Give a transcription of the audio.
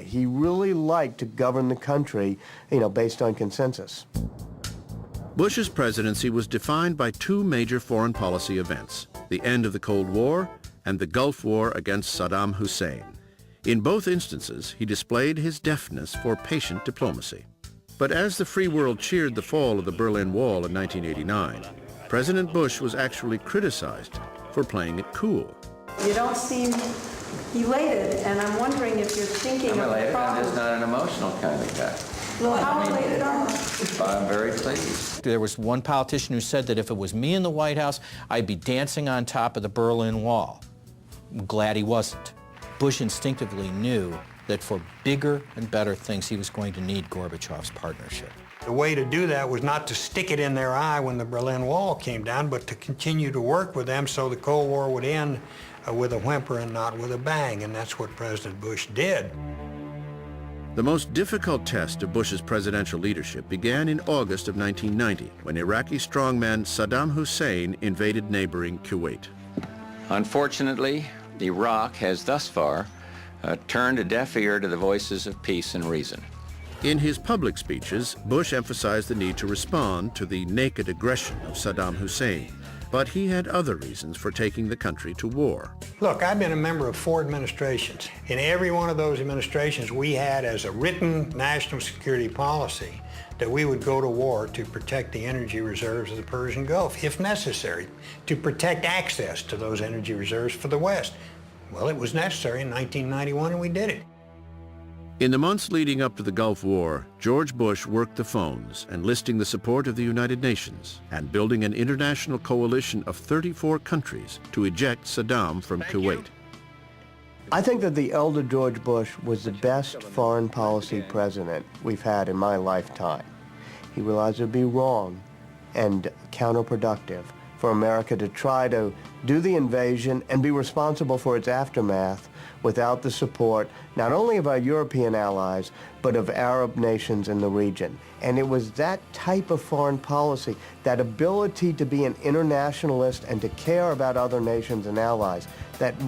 He really liked to govern the country, based on consensus. Bush's presidency was defined by two major foreign policy events, the end of the Cold War and the Gulf War against Saddam Hussein. In both instances, he displayed his deftness for patient diplomacy. But as the free world cheered the fall of the Berlin Wall in 1989, President Bush was actually criticized for playing it cool. You don't seem elated, and I'm wondering if you're thinking of the I'm problem. just not an emotional kind of guy. Well, how elated are you? I'm very pleased. There was one politician who said that if it was me in the White House, I'd be dancing on top of the Berlin Wall. I'm glad he wasn't. Bush instinctively knew that for bigger and better things, he was going to need Gorbachev's partnership. The way to do that was not to stick it in their eye when the Berlin Wall came down, but to continue to work with them so the Cold War would end with a whimper and not with a bang, and that's what President Bush did. The most difficult test of Bush's presidential leadership began in August of 1990, when Iraqi strongman Saddam Hussein invaded neighboring Kuwait. Unfortunately, Iraq has thus far turned a deaf ear to the voices of peace and reason. In his public speeches, Bush emphasized the need to respond to the naked aggression of Saddam Hussein, but he had other reasons for taking the country to war. Look, I've been a member of 4 administrations. In every one of those administrations, we had as a written national security policy that we would go to war to protect the energy reserves of the Persian Gulf, if necessary, to protect access to those energy reserves for the West. Well, it was necessary in 1991, and we did it. In the months leading up to the Gulf War, George Bush worked the phones, enlisting the support of the United Nations and building an international coalition of 34 countries to eject Saddam from Kuwait. I think that the elder George Bush was the best foreign policy president we've had in my lifetime. He realized it would be wrong and counterproductive for America to try to do the invasion and be responsible for its aftermath without the support not only of our European allies, but of Arab nations in the region. And it was that type of foreign policy, that ability to be an internationalist and to care about other nations and allies, that